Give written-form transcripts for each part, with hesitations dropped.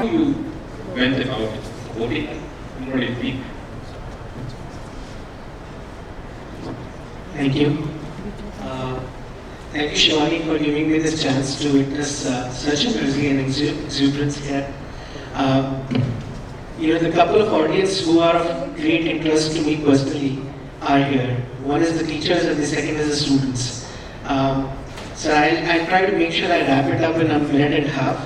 you went about voting? What do you think? Thank you. Uh, Thank you, Shivani, for giving me this chance to witness such energy and exuberance here. Uh, the couple of audience who are of great interest to me personally are here. One is the teachers and the second is the students. So I'll try to make sure I wrap it up in a minute and a half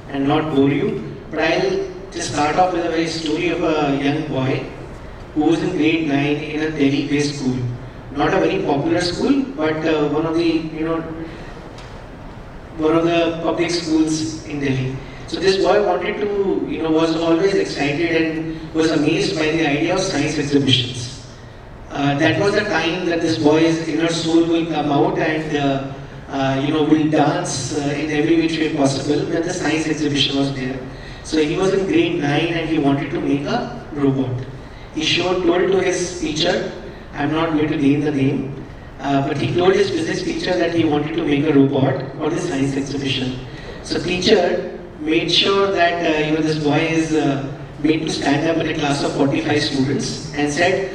and not bore you. But I'll just start off with a very story of a young boy who was in grade 9 in a Delhi-based school. Not a very popular school, but one of the public schools in Delhi. So this boy wanted to, was always excited and was amazed by the idea of science exhibitions. That was the time that this boy's inner soul will come out and, will dance in every which way possible when the science exhibition was there. So he was in grade 9 and he wanted to make a robot. He told to his teacher, I'm not going to name the name, but he told his physics teacher that he wanted to make a robot for the science exhibition. So teacher made sure that this boy is made to stand up in a class of 45 students and said,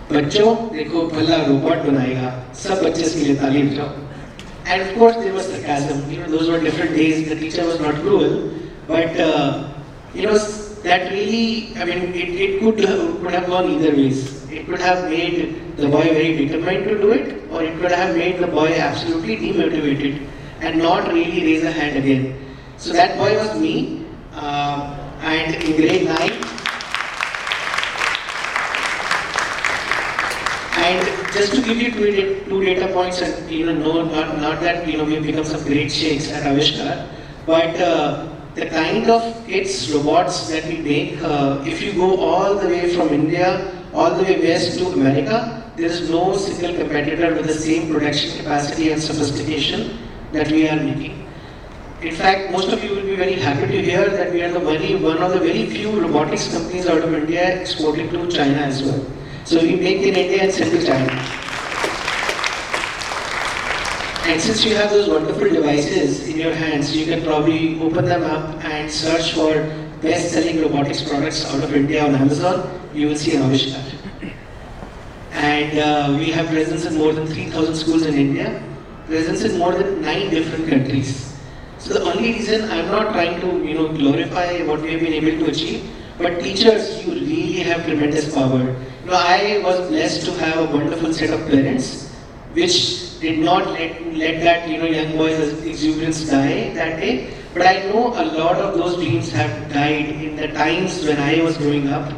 "बच्चों देखो भला robot बनाएगा, सब बच्चे इसके लिए ताली बजाओ." And of course there was sarcasm. Those were different days. The teacher was not cruel, but that really, it could have gone either ways. It could have made the boy very determined to do it, or it could have made the boy absolutely demotivated and not really raise a hand again. So that boy was me, and in grade 9. And just to give you two data points, and not that we've become some great shakes at Avishkar, but the kind of kids robots that we make, if you go all the way from India all the way west to America, there is no single competitor with the same production capacity and sophistication that we are making. In fact, most of you will be very happy to hear that we are one of the very few robotics companies out of India exporting to China as well. So we make in India and send to China. And since you have those wonderful devices in your hands, you can probably open them up and search for best-selling robotics products out of India on Amazon. You will see Avishkar. And we have presence in more than 3,000 schools in India, presence in more than 9 different countries. So the only reason I'm not trying to glorify what we have been able to achieve, but teachers, you really have tremendous power. I was blessed to have a wonderful set of parents which did not let that young boy's exuberance die that day. But I know a lot of those dreams have died in the times when I was growing up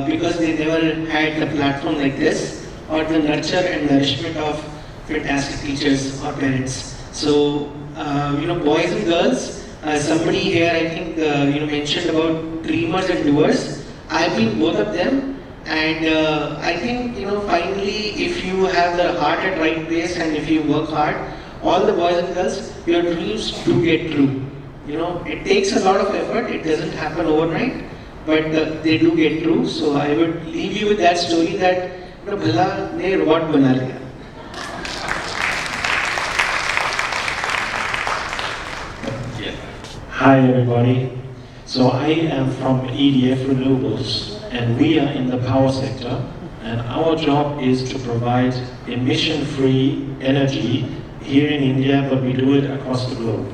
because they never had the platform like this or the nurture and nourishment of fantastic teachers or parents. So, boys and girls, somebody here I think mentioned about dreamers and doers. I've been both of them. And I think, finally, if you have the heart at right place and if you work hard, all the boys and girls, your dreams do get true. It takes a lot of effort. It doesn't happen overnight, but they do get true. So I would leave you with that story that, Bhala ne robot bana liya. Hi everybody. So I am from EDF Renewables. And we are in the power sector, and our job is to provide emission-free energy here in India, but we do it across the globe.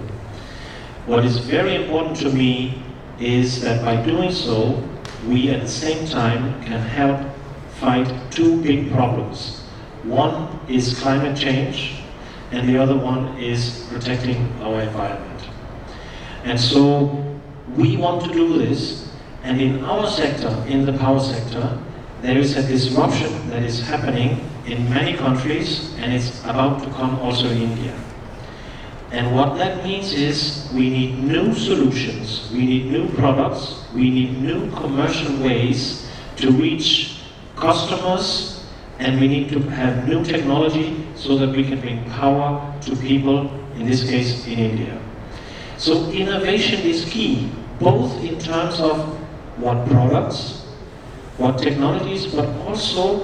What is very important to me is that by doing so, we at the same time can help fight 2 big problems. One is climate change, and the other one is protecting our environment. And so we want to do this. And in our sector, in the power sector, there is a disruption that is happening in many countries, and it's about to come also in India. And what that means is we need new solutions, we need new products, we need new commercial ways to reach customers, and we need to have new technology so that we can bring power to people, in this case in India. So innovation is key, both in terms of what products, what technologies, but also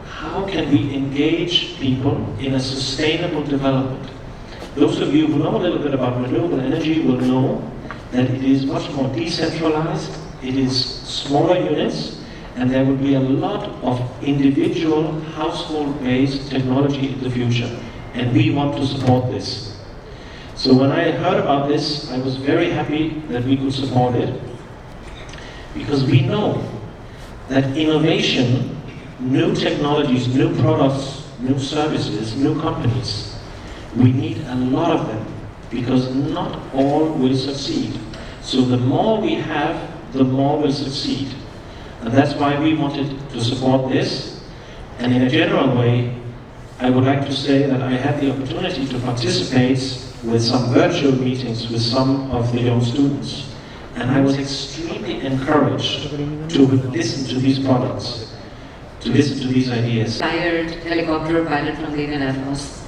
how can we engage people in a sustainable development. Those of you who know a little bit about renewable energy will know that it is much more decentralized, it is smaller units, and there will be a lot of individual household-based technology in the future. And we want to support this. So when I heard about this, I was very happy that we could support it, because we know that innovation, new technologies, new products, new services, new companies, we need a lot of them, because not all will succeed. So the more we have, the more will succeed. And that's why we wanted to support this. And in a general way, I would like to say that I had the opportunity to participate with some virtual meetings with some of the young students. And I was extremely encouraged to listen to these products, to listen to these ideas. Retired helicopter pilot from the Indian Air Force,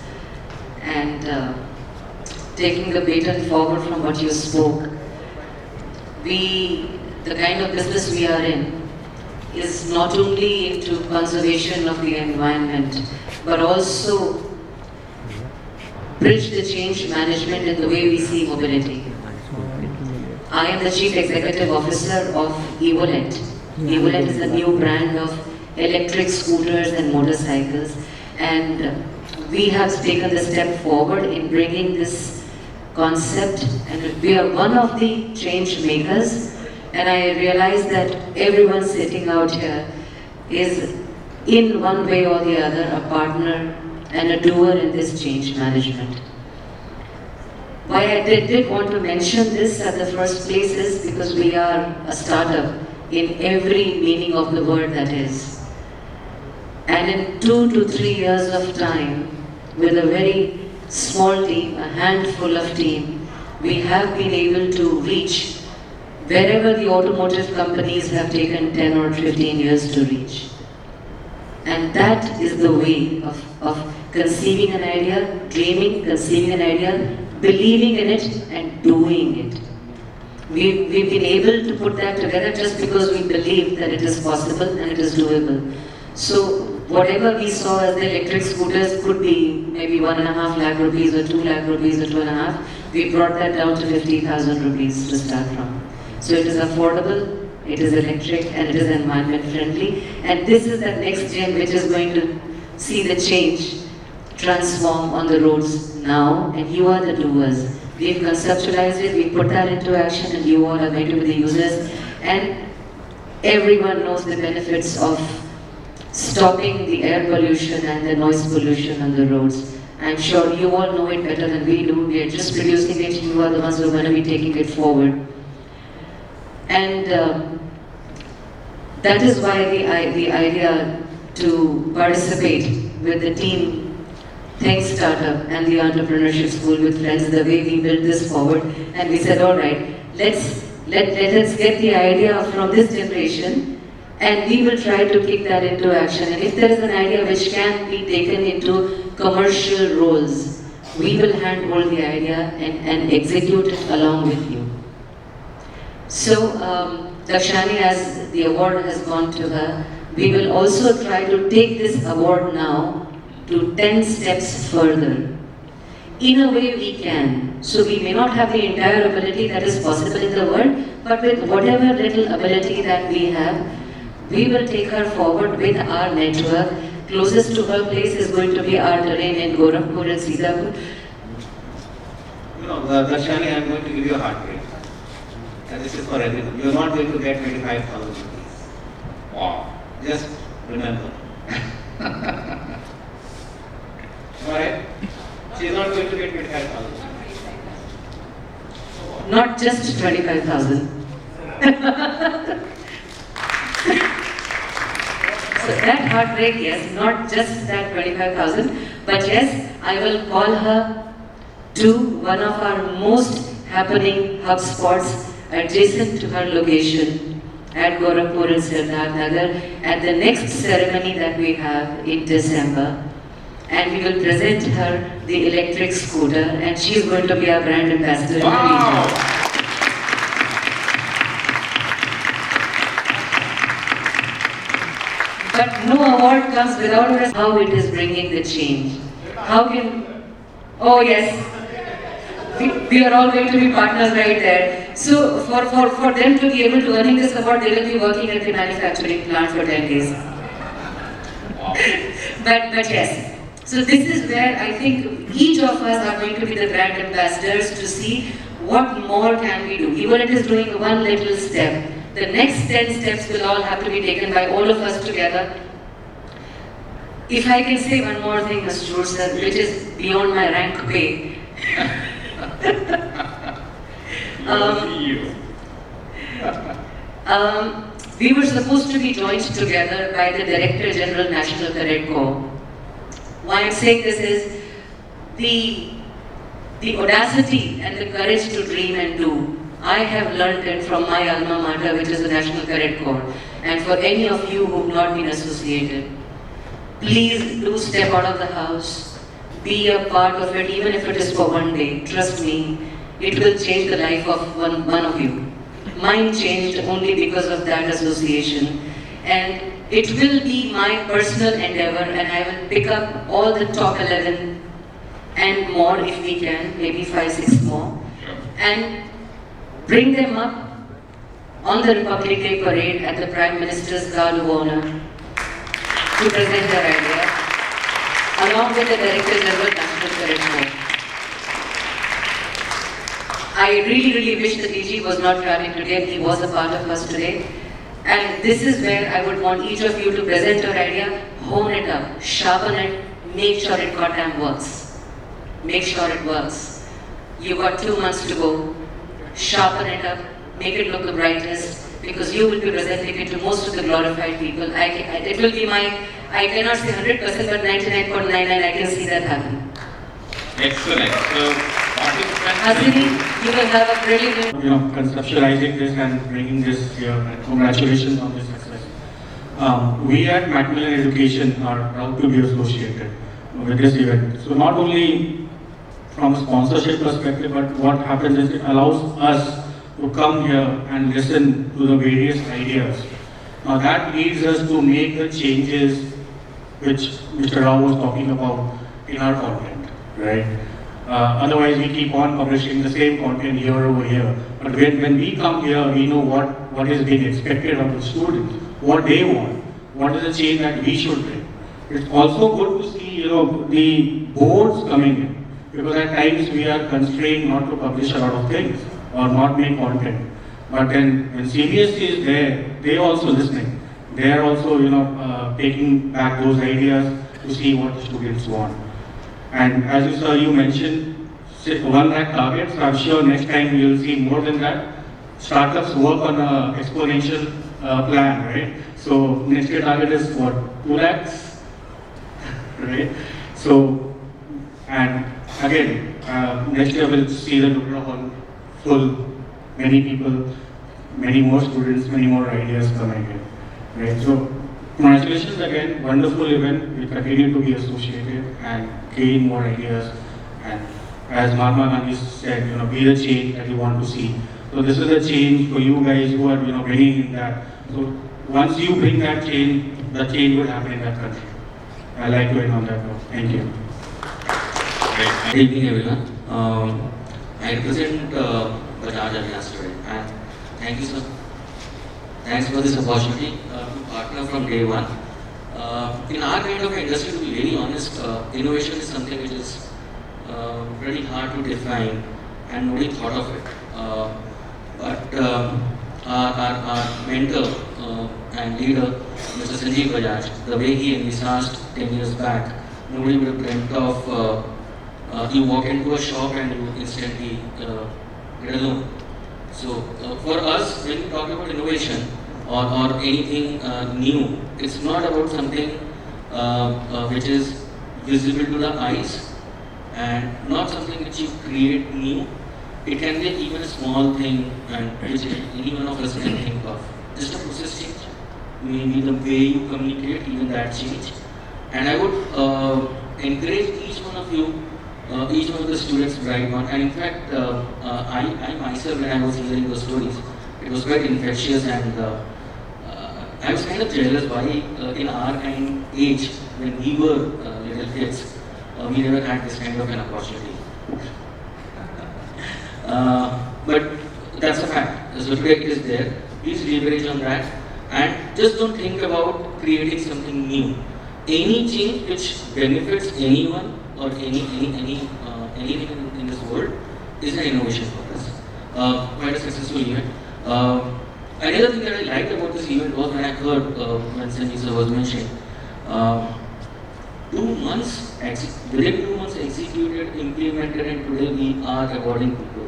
and taking the baton forward from what you spoke, the kind of business we are in is not only into conservation of the environment, but also bridge the change management in the way we see mobility. I am the Chief Executive Officer of Evolent. Evolent is a new brand of electric scooters and motorcycles, and we have taken the step forward in bringing this concept, and we are one of the change makers. And I realize that everyone sitting out here is in one way or the other a partner and a doer in this change management. Why I did want to mention this at the first place is because we are a startup in every meaning of the word that is. And in 2 to 3 years of time, with a very small team, a handful of team, we have been able to reach wherever the automotive companies have taken 10 or 15 years to reach. And that is the way of conceiving an idea, dreaming, conceiving an idea, believing in it and doing it. We've been able to put that together just because we believe that it is possible and it is doable. So whatever we saw as the electric scooters could be maybe 1.5 lakh rupees or 2 lakh rupees or 2.5, we brought that down to 50,000 rupees to start from. So it is affordable, it is electric, and it is environment friendly. And this is the next gen which is going to see the change transform on the roads now, and you are the doers. We've conceptualized it, we put that into action, and you all are going to be the users. And everyone knows the benefits of stopping the air pollution and the noise pollution on the roads. I'm sure you all know it better than we do. We are just producing it, you are the ones who are going to be taking it forward. And that is why the idea to participate with the team Think Startup and the Entrepreneurship School with friends, the way we built this forward, and we said, all right, let us get the idea from this generation, and we will try to kick that into action. And if there is an idea which can be taken into commercial roles, we will handhold the idea and execute it along with you. So, Dakshani, as the award has gone to her, we will also try to take this award now to 10 steps further. In a way we can. So we may not have the entire ability that is possible in the world, but with whatever little ability that we have, we will take her forward with our network. Closest to her place is going to be our terrain in Gorakhpur and Sitapur. You know, Dakshani, I am going to give you a hard break. And this is for everyone. You are not going to get 25,000 rupees. Wow. Just remember. Alright? She is not going to get 25,000. Not just 25,000. So that heartbreak, yes, not just that 25,000, but yes, I will call her to one of our most happening hub spots adjacent to her location at Gorakhpur and Siddharth Nagar at the next ceremony that we have in December. And we will present her the electric scooter, and she is going to be our brand ambassador in the region. But no award comes without how it is bringing the change. How can, oh yes, we are all going to be partners right there. So for them to be able to earn this award, they will be working at the manufacturing plant for 10 days. But yes. So this is where I think each of us are going to be the brand ambassadors to see what more can we do. Evolent is doing one little step. The next 10 steps will all have to be taken by all of us together. If I can say one more thing, Mr. George sir, which is beyond my rank pay. We were supposed to be joined together by the Director General National Cadet Corps. Why I'm saying this is the audacity and the courage to dream and do. I have learned it from my alma mater, which is the National Cadet Corps. And for any of you who have not been associated, please do step out of the house, be a part of it, even if it is for one day. Trust me, it will change the life of one of you. Mine changed only because of that association. And it will be my personal endeavor, and I will pick up all the top 11 and more if we can, maybe 5, 6 more, and bring them up on the Republic Day parade at the Prime Minister's Guard of Honor to present their idea, along with the Director General National Cadet Corps. I really wish the DG was not traveling today. He was a part of us today. And this is where I would want each of you to present your idea, hone it up, sharpen it, make sure it goddamn works. Make sure it works. You've got 2 months to go. Sharpen it up, make it look the brightest, because you will be presenting it to most of the glorified people. It will be I cannot say 100%, but 99.99, I can see that happen. Excellent. So, participants. Hasini, you will have a brilliant. Conceptualizing this and bringing this here, and congratulations on this success. We at Macmillan Education are proud to be associated with this event. So not only from a sponsorship perspective, but what happens is it allows us to come here and listen to the various ideas. Now that leads us to make the changes which Mr. Rao was talking about in our content, right? Otherwise, we keep on publishing the same content year over year. But when we come here, we know what is being expected of the students, what they want, what is the change that we should bring. It's also good to see, the boards coming in, because at times we are constrained not to publish a lot of things or not make content. But then when CBSE is there, they are also listening. They are also, taking back those ideas to see what the students want. And as you mentioned, 1 lakh targets. I'm sure next time we will see more than that. Startups work on an exponential plan, right? So next year target is what, 2 lakhs, right? So, and again, next year we'll see the Dubra Hall full, many people, many more students, many more ideas coming in, right? So congratulations again, wonderful event. We continue to be associated and gain more ideas. And as Mahatma Gandhi said, be the change that you want to see. So this is a change for you guys who are, bringing in that. So once you bring that change, the change will happen in that country. I like to end on that note. Thank you. Good evening, everyone. I represent Bajaj Allianz today, and thank you, sir. Thanks for this opportunity to partner from day one. In our kind of industry, to be very honest, innovation is something which is pretty hard to define, and nobody thought of it. But our mentor and leader, Mr. Sanjeev Bajaj, the way he envisaged 10 years back, nobody would have dreamt of you walk into a shop and you instantly get a loan. So for us, when we talk about innovation or anything new, it's not about something which is visible to the eyes and not something which you create new. It can be even a small thing and which any one of us can think of. Just a process change, maybe the way you communicate, even that change. And I would encourage each one of you, each one of the students to write on. And in fact, I myself, when I was hearing those stories, it was quite infectious, and I was kind of jealous why in our kind age, when we were little kids, we never had this kind of an opportunity. But that's a fact. So today it is there. Please leverage on that, and just don't think about creating something new. Any change which benefits anyone or anything in this world is an innovation for us. Quite a successful event. Another thing that I liked about this event was when I heard when Sanjay sir was mentioning. 2 months, within 2 months executed, implemented, and today we are awarding people.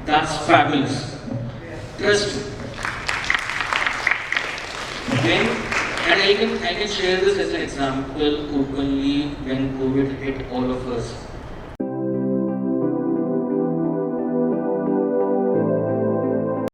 That's fabulous. Trust me. And I can share this as an example openly when COVID hit all of us.